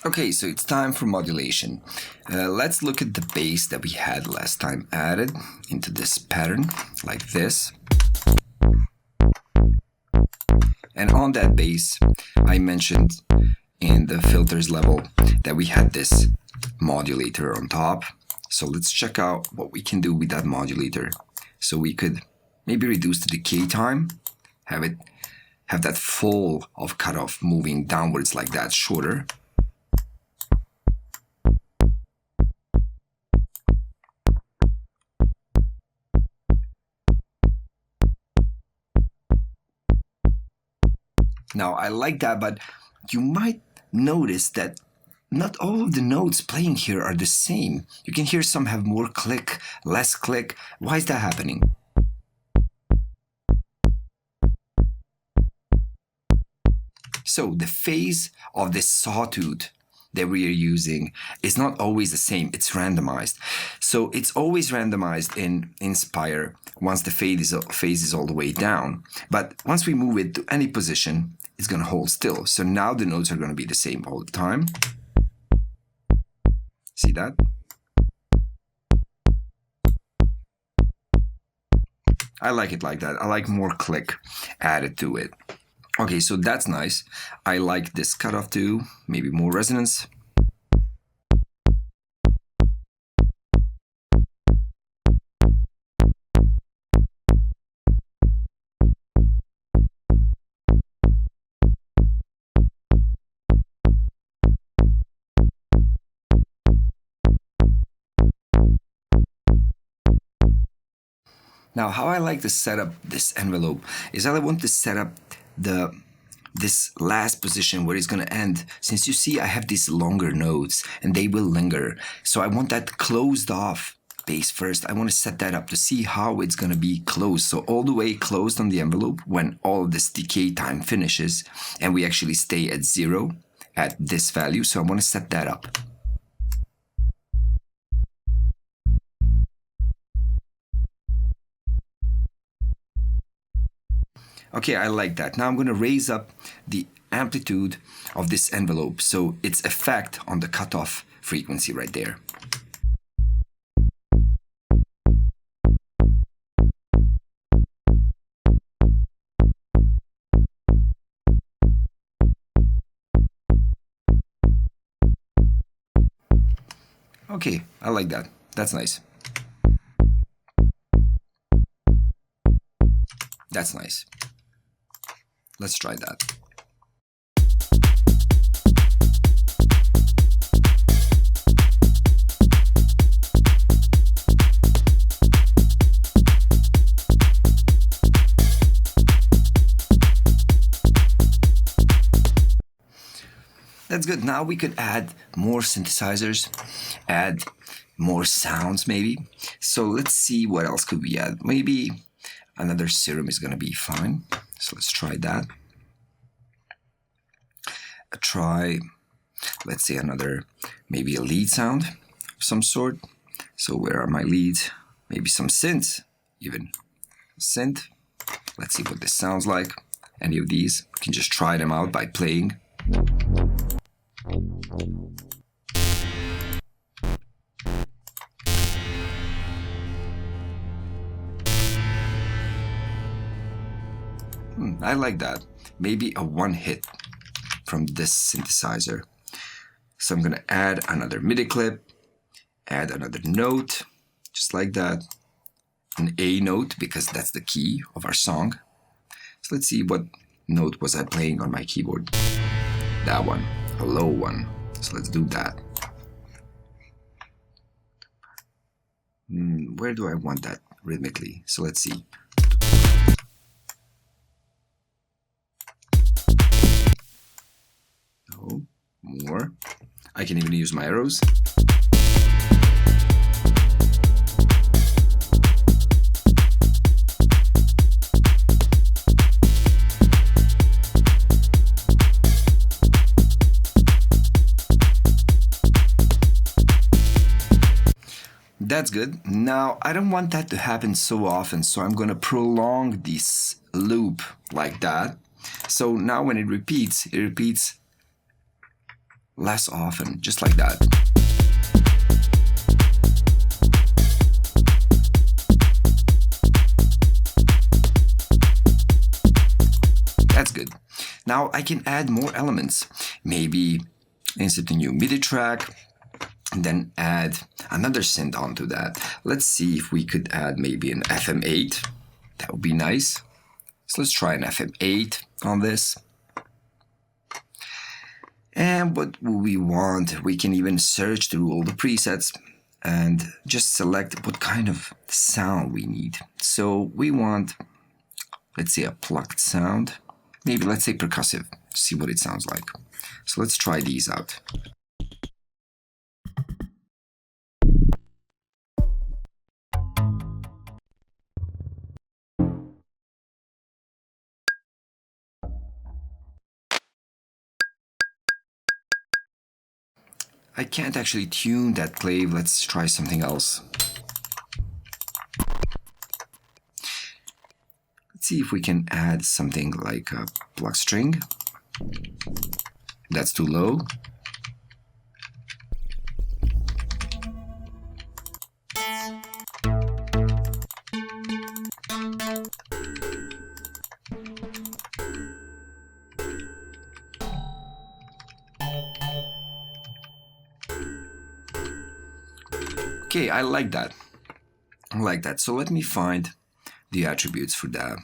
Okay, so it's time for modulation. Let's look at the bass that we had last time added into this pattern, like this. And on that bass, I mentioned in the filters level that we had this modulator on top. So let's check out what we can do with that modulator. So we could maybe reduce the decay time, have that fall of cutoff moving downwards like that, shorter. Now, I like that, but you might notice that not all of the notes playing here are the same. You can hear some have more click, less click. Why is that happening? So the phase of this sawtooth that we are using is not always the same. It's randomized. So it's always randomized in Inspire once the phase is all the way down. But once we move it to any position, it's going to hold still. So now the notes are going to be the same all the time. See that? I like it like that. I like more click added to it. Okay, so that's nice. I like this cutoff too, maybe more resonance. Now, how I like to set up this envelope is that I want to set up this last position where it's going to end. Since you see I have these longer notes and they will linger, so I want that closed off bass first. I want to set that up to see how it's going to be closed. So all the way closed on the envelope when all of this decay time finishes and we actually stay at 0 at this value. So I want to set that up. Okay, I like that. Now I'm going to raise up the amplitude of this envelope, so its effect on the cutoff frequency right there. Okay, I like that. That's nice. That's nice. Let's try that. That's good. Now we could add more synthesizers, add more sounds maybe. So let's see what else could we add. Maybe another Serum is going to be fine. So let's try that. Try, let's say another, maybe a lead sound of some sort. So where are my leads? Maybe some synths, even. Synth. Let's see what this sounds like. Any of these. You can just try them out by playing. I like that. Maybe a one hit from this synthesizer. So I'm going to add another MIDI clip, add another note, just like that. An A note, because that's the key of our song. So let's see, what note was I playing on my keyboard? That one, a low one. So let's do that. Where do I want that rhythmically? So let's see. No, more. I can even use my arrows. That's good. Now, I don't want that to happen so often, so I'm going to prolong this loop like that. So now when it repeats less often, just like that. That's good. Now I can add more elements. Maybe insert a new MIDI track, and then add another synth onto that. Let's see if we could add maybe an FM8. That would be nice. So let's try an FM8 on this. And what we want, we can even search through all the presets and just select what kind of sound we need. So we want, let's say, a plucked sound. Maybe let's say percussive, see what it sounds like. So let's try these out. I can't actually tune that clave. Let's try something else. Let's see if we can add something like a pluck string. That's too low. Okay, I like that. I like that. So let me find the attributes for that.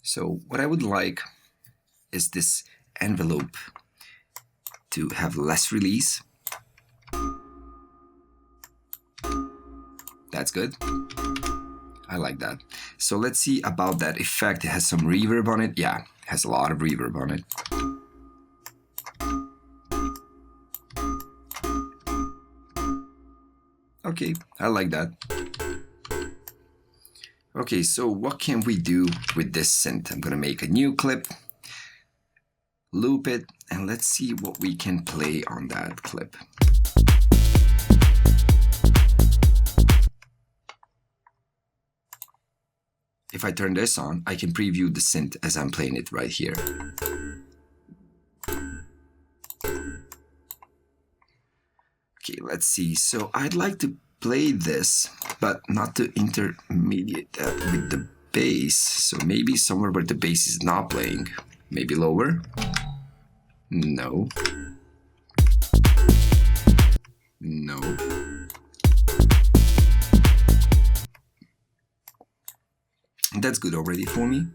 So what I would like is this envelope to have less release. That's good. I like that. So let's see about that effect. It has some reverb on it. Yeah, it has a lot of reverb on it. Okay, I like that. Okay, so what can we do with this synth? I'm gonna make a new clip, loop it, and let's see what we can play on that clip. If I turn this on, I can preview the synth as I'm playing it right here. Okay, let's see. So I'd like to play this, but not to intermediate that with the bass. So maybe somewhere where the bass is not playing. Maybe lower? No. No. That's good already for me.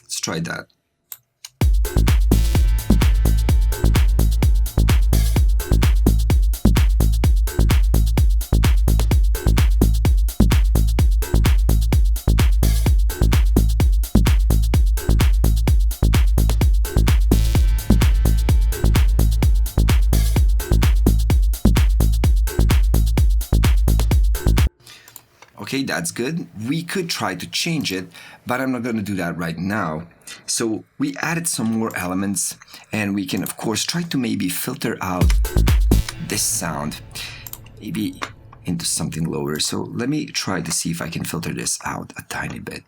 Let's try that. Okay, that's good. We could try to change it, but I'm not going to do that right now. So we added some more elements, and we can of course try to maybe filter out this sound, maybe into something lower. So let me try to see if I can filter this out a tiny bit.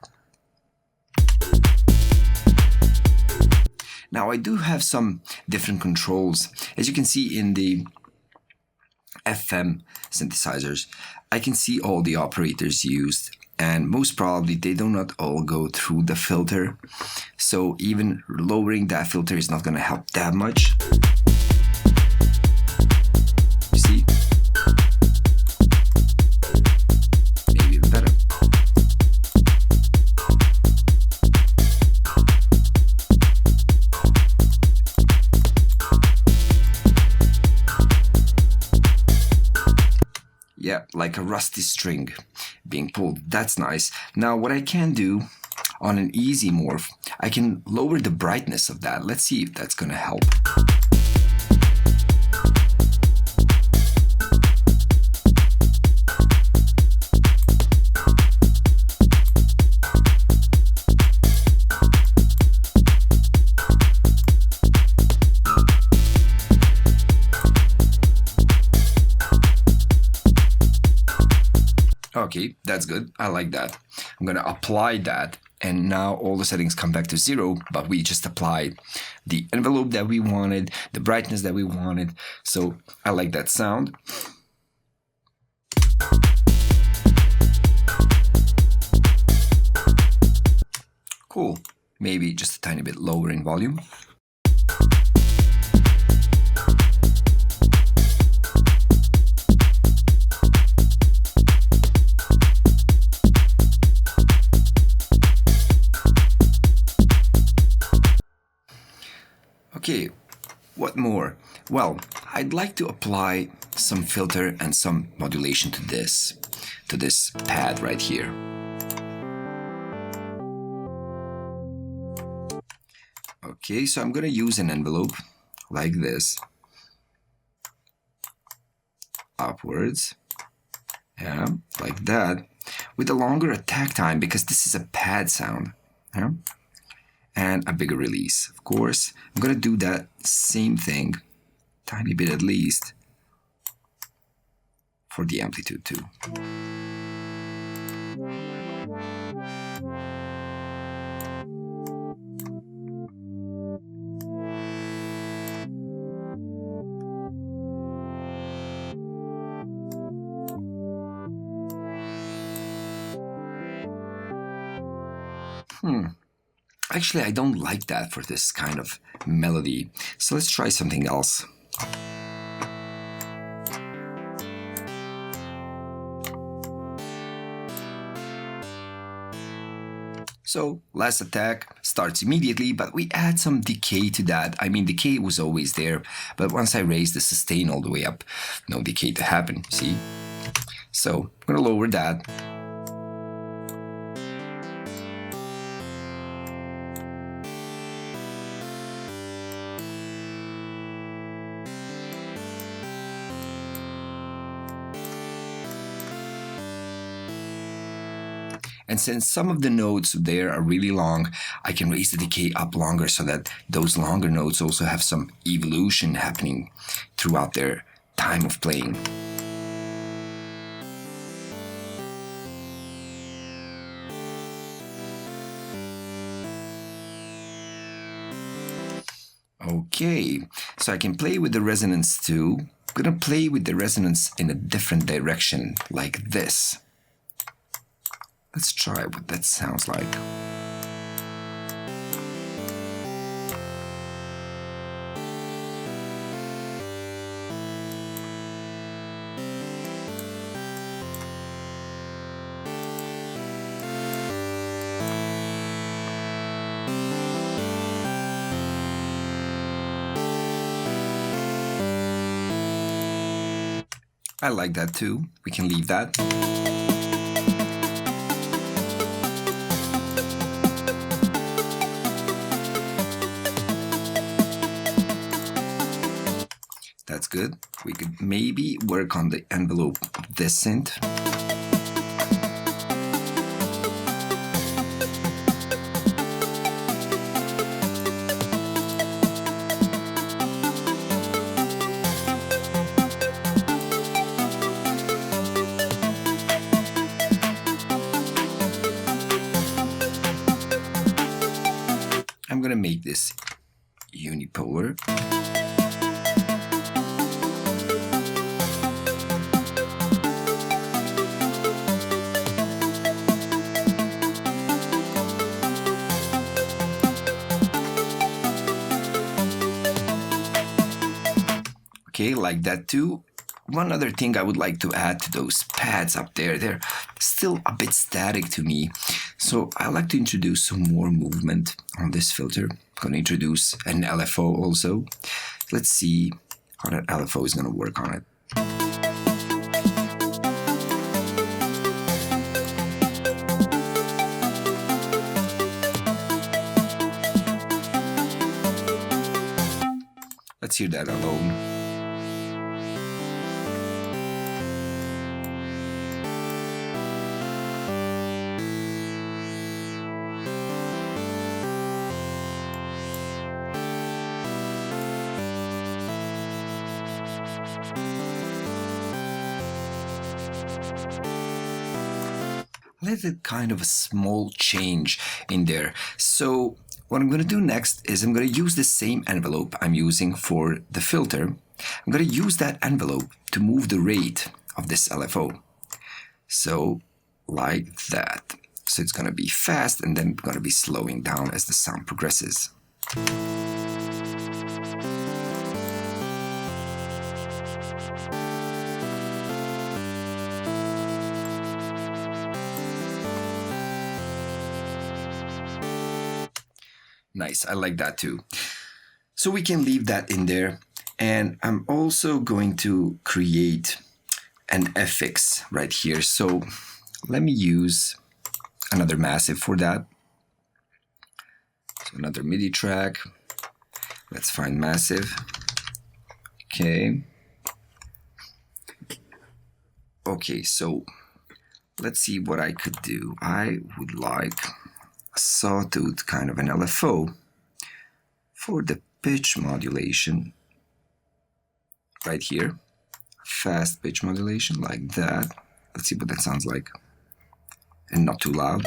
Now I do have some different controls. As you can see in the FM synthesizers, I can see all the operators used, and most probably they do not all go through the filter, so even lowering that filter is not going to help that much. You see? Maybe even better. Yeah, like a rusty string being pulled. That's nice. Now what I can do on an easy morph, I can lower the brightness of that. Let's see if that's gonna help. Okay, that's good. I like that. I'm gonna apply that and now all the settings come back to 0, but we just applied the envelope that we wanted, the brightness that we wanted. So I like that sound. Cool. Maybe just a tiny bit lower in volume. Okay, what more? Well, I'd like to apply some filter and some modulation to this pad right here. Okay, so I'm going to use an envelope like this, upwards, yeah, like that, with a longer attack time because this is a pad sound, yeah, and a bigger release. Of course, I'm going to do that same thing, tiny bit at least, for the amplitude too. Actually, I don't like that for this kind of melody. So let's try something else. So last attack starts immediately, but we add some decay to that. I mean, decay was always there, but once I raise the sustain all the way up, no decay to happen, see? So I'm gonna lower that. And since some of the notes there are really long, I can raise the decay up longer so that those longer notes also have some evolution happening throughout their time of playing. Okay, so I can play with the resonance too. I'm gonna play with the resonance in a different direction, like this. Let's try what that sounds like. I like that too. We can leave that. That's good. We could maybe work on the envelope of this synth. I'm gonna make this unipolar. Okay, like that too. One other thing I would like to add to those pads up there, they're still a bit static to me. So I like to introduce some more movement on this filter. I'm going to introduce an LFO also. Let's see how that LFO is going to work on it. Let's hear that alone. little kind of a small change in there. So what I'm going to do next is I'm going to use the same envelope I'm using for the filter. I'm going to use that envelope to move the rate of this LFO. So like that. So it's going to be fast and then going to be slowing down as the sound progresses. Nice, I like that too. So we can leave that in there. And I'm also going to create an FX right here. So let me use another massive for that. So another MIDI track. Let's find massive. Okay. Okay, so let's see what I could do. I would like a sawtooth kind of an LFO for the pitch modulation right here. Fast pitch modulation like that. Let's see what that sounds like. And not too loud.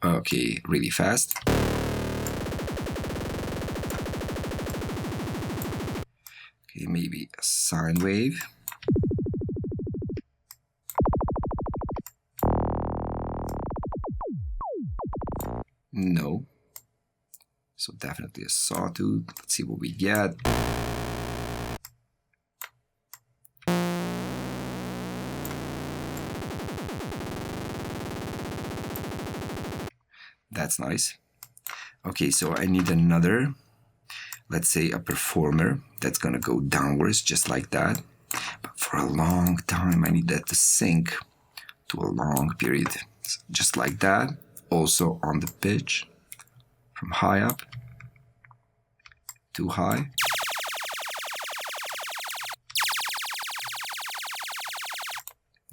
Okay, really fast. Okay, maybe a sine wave. No. So definitely a sawtooth. Let's see what we get. That's nice. Okay, so I need another, let's say a performer that's gonna go downwards just like that. But for a long time, I need that to sync to a long period. Just like that. Also on the pitch, from high up to high.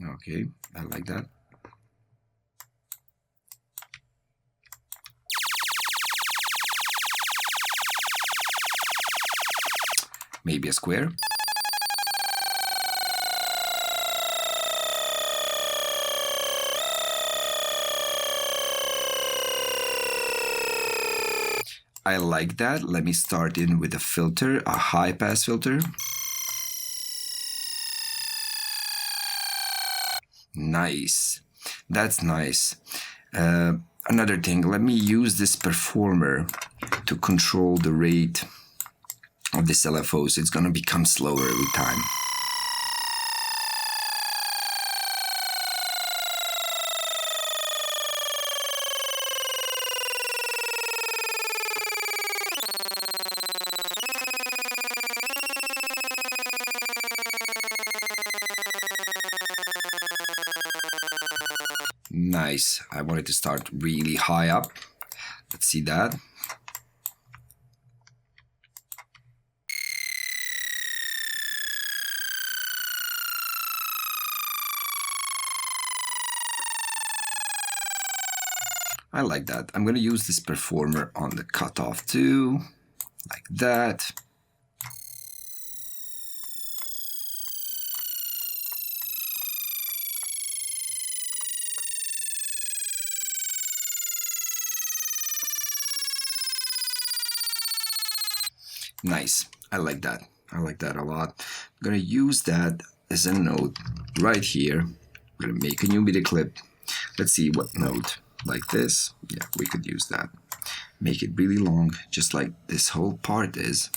Okay, I like that. Maybe a square. I like that. Let me start in with a filter, a high pass filter. Nice. That's nice. Another thing, let me use this performer to control the rate of this LFO, so it's going to become slower every time. Nice. I wanted to start really high up. Let's see that. I like that. I'm going to use this performer on the cutoff too, like that. Nice. I like that. I like that a lot. I'm going to use that as a note right here. I'm going to make a new MIDI clip. Let's see what note. Like this. Yeah, we could use that. Make it really long, just like this whole part is.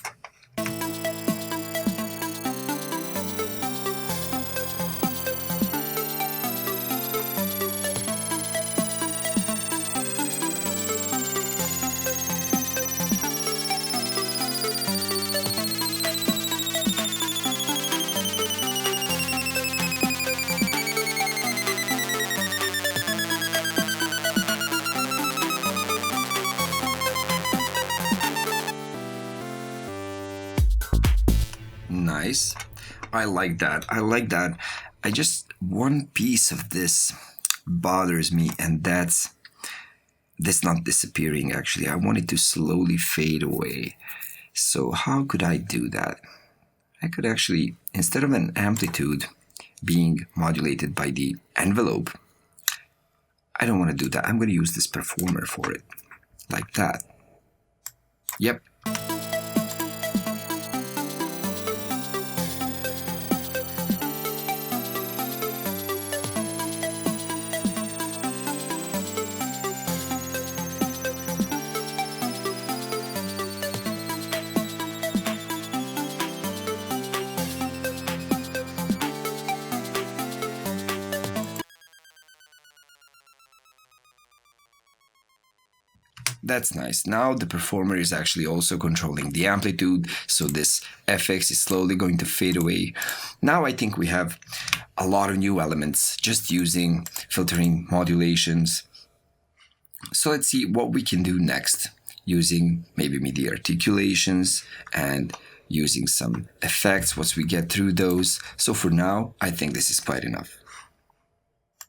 Nice. I like that. I like that. I just, one piece of this bothers me, and that's this not disappearing actually. I want it to slowly fade away. So how could I do that? I could actually, instead of an amplitude being modulated by the envelope, I don't want to do that. I'm going to use this performer for it, like that. Yep. That's nice. Now the performer is actually also controlling the amplitude, so this FX is slowly going to fade away. Now I think we have a lot of new elements just using filtering modulations. So let's see what we can do next using maybe MIDI articulations and using some effects once we get through those. So for now, I think this is quite enough.